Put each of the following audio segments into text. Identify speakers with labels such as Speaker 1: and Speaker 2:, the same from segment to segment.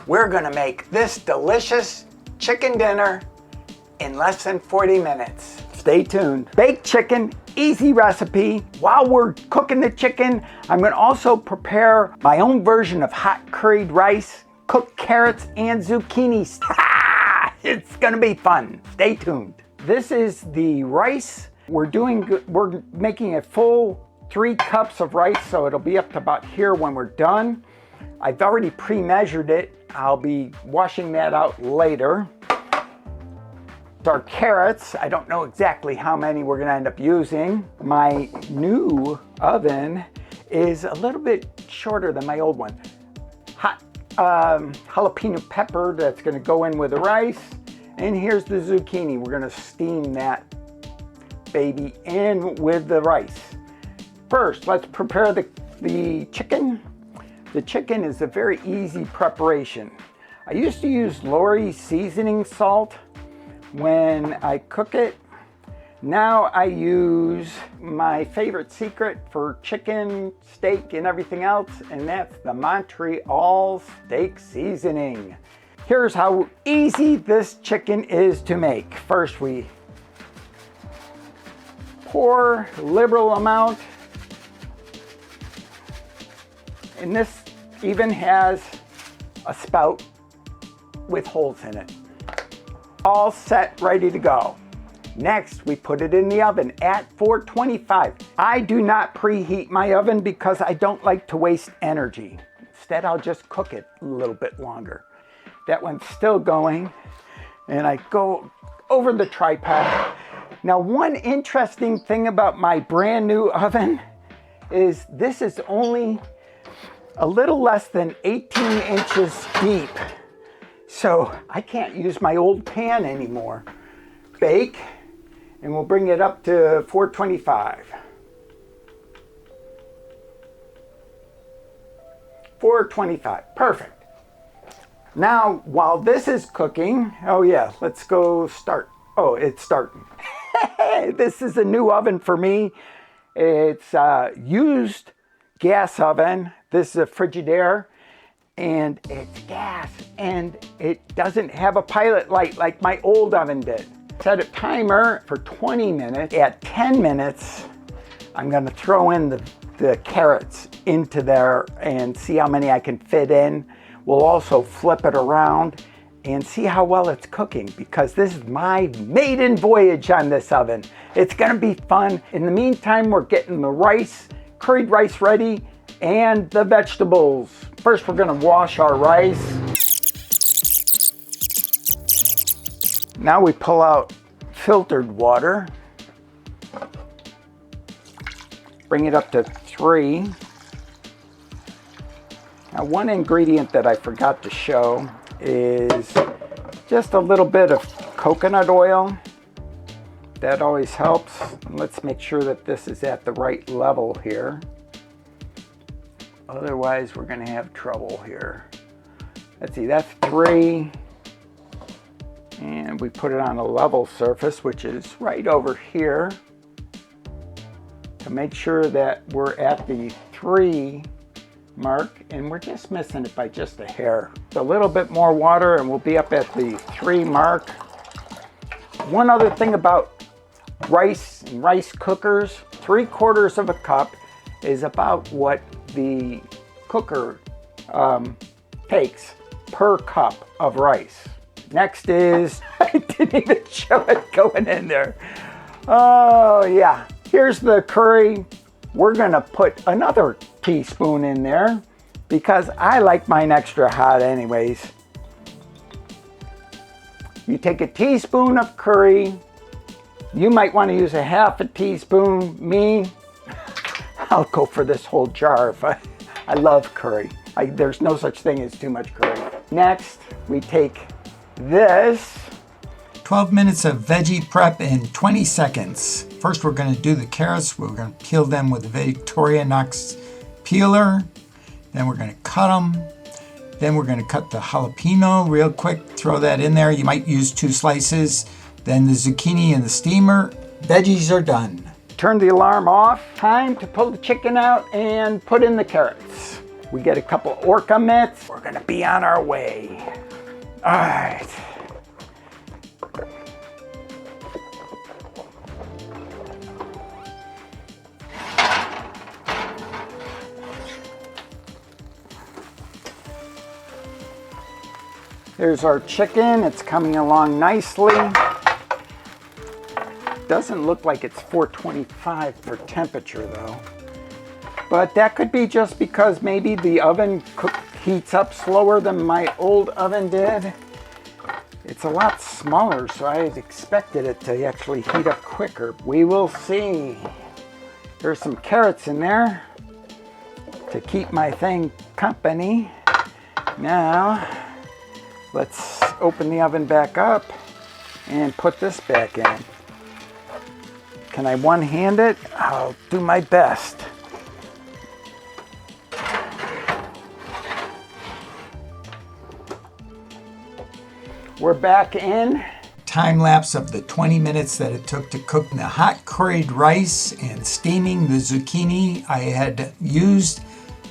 Speaker 1: we're gonna make this delicious chicken dinner in less than 40 minutes. Stay tuned. Baked chicken, easy recipe. While we're cooking the chicken, I'm gonna also prepare my own version of hot curried rice, cooked carrots and zucchini. It's gonna be fun. Stay tuned. This is the rice. We're making a full 3 cups of rice, so it'll be up to about here when we're done. I've already pre-measured it. I'll be washing that out later. Our carrots, I don't know exactly how many we're gonna end up using. My new oven is a little bit shorter than my old one. Hot jalapeno pepper that's gonna go in with the rice. And here's the zucchini. We're gonna steam that baby in with the rice. First, let's prepare the chicken. The chicken is a very easy preparation. I used to use Lori's seasoning salt when I cook it. Now I use my favorite secret for chicken, steak, and everything else, and that's the Montreal steak seasoning. Here's how easy this chicken is to make. First, we pour a liberal amount, and this even has a spout with holes in it. All set, ready to go. Next, we put it in the oven at 425. I do not preheat my oven because I don't like to waste energy. Instead, I'll just cook it a little bit longer. That one's still going, and I go over the tripod. Now, one interesting thing about my brand new oven is this is only a little less than 18 inches deep. So I can't use my old pan anymore. Bake, and we'll bring it up to 425. 425, perfect. Now, while this is cooking, oh yeah, let's go start. Oh, it's starting. This is a new oven for me. It's a used gas oven. This is a Frigidaire. And it's gas, and it doesn't have a pilot light like my old oven did. Set a timer for 20 minutes. At 10 minutes, I'm gonna throw in the carrots into there and see how many I can fit in. We'll also flip it around and see how well it's cooking, because this is my maiden voyage on this oven. It's gonna be fun. In the meantime, we're getting the rice, curried rice ready, and the vegetables. First, we're gonna wash our rice. Now we pull out filtered water. Bring it up to 3. Now, one ingredient that I forgot to show is just a little bit of coconut oil. That always helps. Let's make sure that this is at the right level here. Otherwise, we're gonna have trouble here. Let's see, that's 3. And we put it on a level surface, which is right over here, to make sure that we're at the 3 mark, and we're just missing it by just a hair. A little bit more water and we'll be up at the 3 mark. One other thing about rice and rice cookers, 3/4 of a cup is about what the cooker takes per cup of rice. Next is, I didn't even show it going in there. Oh yeah, here's the curry. We're gonna put another teaspoon in there because I like mine extra hot anyways. You take a teaspoon of curry. You might want to use a 1/2 teaspoon. Me, I'll go for this whole jar. I love curry. There's no such thing as too much curry. Next, we take this.
Speaker 2: 12 minutes of veggie prep in 20 seconds. First, we're going to do the carrots. We're going to peel them with the Victorinox peeler. Then we're going to cut them. Then we're going to cut the jalapeno real quick. Throw that in there. You might use 2 slices. Then the zucchini in the steamer. Veggies are done.
Speaker 1: Turn the alarm off. Time to pull the chicken out and put in the carrots. We get a couple Orca mitts. We're gonna be on our way. All right. Here's our chicken. It's coming along nicely. Doesn't look like it's 425 for temperature though. But that could be just because maybe the oven heats up slower than my old oven did. It's a lot smaller, so I expected it to actually heat up quicker. We will see. There's some carrots in there to keep my thing company. Now, let's open the oven back up and put this back in. Can I one-hand it? I'll do my best. We're back in.
Speaker 2: Time lapse of the 20 minutes that it took to cook the hot curried rice and steaming the zucchini. I had used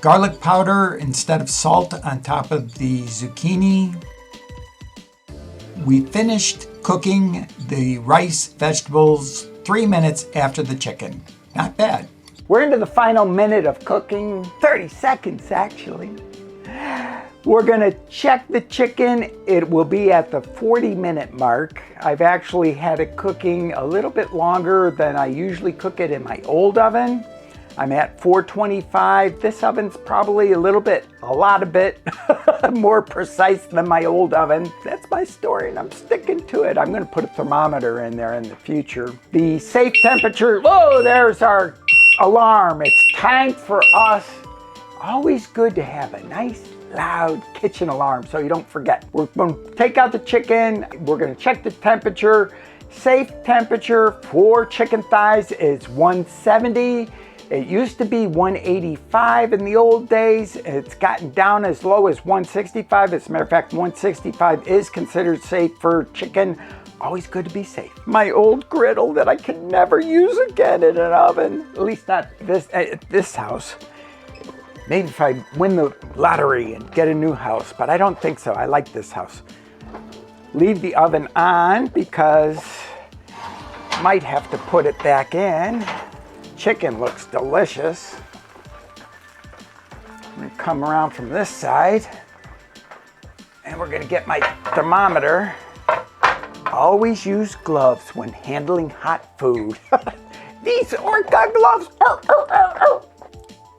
Speaker 2: garlic powder instead of salt on top of the zucchini. We finished cooking the rice, vegetables 3 minutes after the chicken. Not bad.
Speaker 1: We're into the final minute of cooking, 30 seconds actually. We're gonna check the chicken. It will be at the 40-minute mark. I've actually had it cooking a little bit longer than I usually cook it in my old oven. I'm at 425. This oven's probably a lot of bit more precise than my old oven. That's my story and I'm sticking to it. I'm gonna put a thermometer in there in the future. The safe temperature, whoa, there's our alarm. It's time for us. Always good to have a nice loud kitchen alarm so you don't forget. We're gonna take out the chicken. We're gonna check the temperature. Safe temperature for chicken thighs is 170. It used to be 185 in the old days. It's gotten down as low as 165. As a matter of fact, 165 is considered safe for chicken. Always good to be safe. My old griddle that I can never use again in an oven, at least not this house. Maybe if I win the lottery and get a new house, but I don't think so. I like this house. Leave the oven on because might have to put it back in. Chicken looks delicious. I'm gonna come around from this side and we're gonna get my thermometer. Always use gloves when handling hot food. These Orca gloves.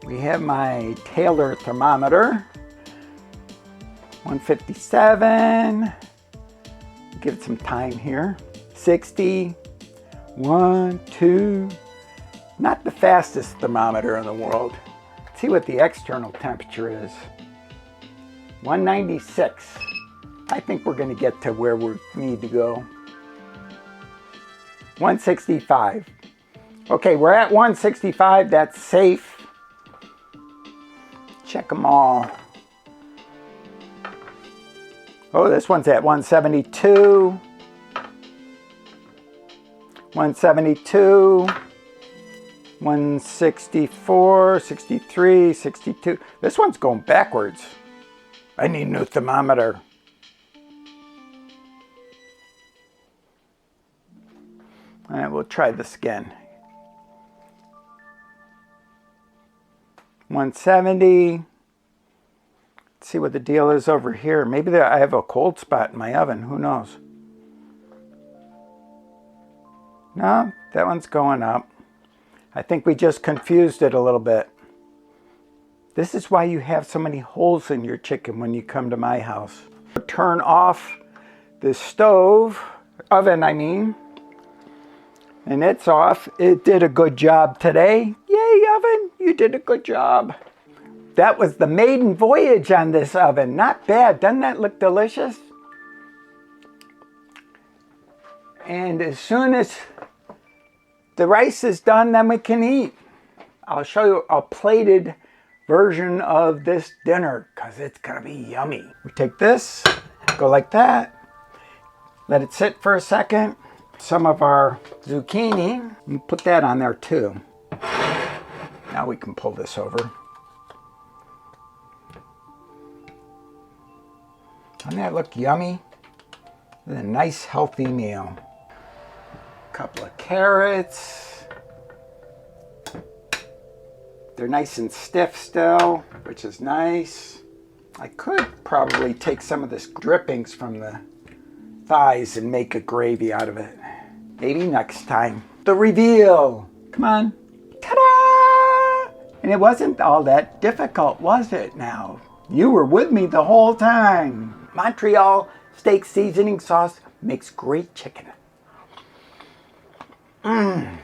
Speaker 1: We have my Taylor thermometer, 157, give it some time here, 60, 1, 2, not the fastest thermometer in the world. Let's see what the external temperature is, 196. I think we're gonna get to where we need to go. 165. Okay, we're at 165, that's safe. Check them all. Oh, this one's at 172. 172. 164, 63, 62. This one's going backwards. I need a new thermometer. All right, we'll try this again. 170. Let's see what the deal is over here. Maybe I have a cold spot in my oven. Who knows? No, that one's going up. I think we just confused it a little bit. This is why you have so many holes in your chicken when you come to my house. Turn off the stove, oven I mean, and it's off. It did a good job today. Yay, oven, you did a good job. That was the maiden voyage on this oven. Not bad, doesn't that look delicious? And as soon as the rice is done, then we can eat. I'll show you a plated version of this dinner because it's gonna be yummy. We take this, go like that, let it sit for a second. Some of our zucchini, and put that on there too. Now we can pull this over. Doesn't that look yummy? It's a nice healthy meal. Couple of carrots. They're nice and stiff still, which is nice. I could probably take some of this drippings from the thighs and make a gravy out of it. Maybe next time. The reveal. Come on. Ta-da! And it wasn't all that difficult, was it now? You were with me the whole time. Montreal steak seasoning sauce makes great chicken. Mmm.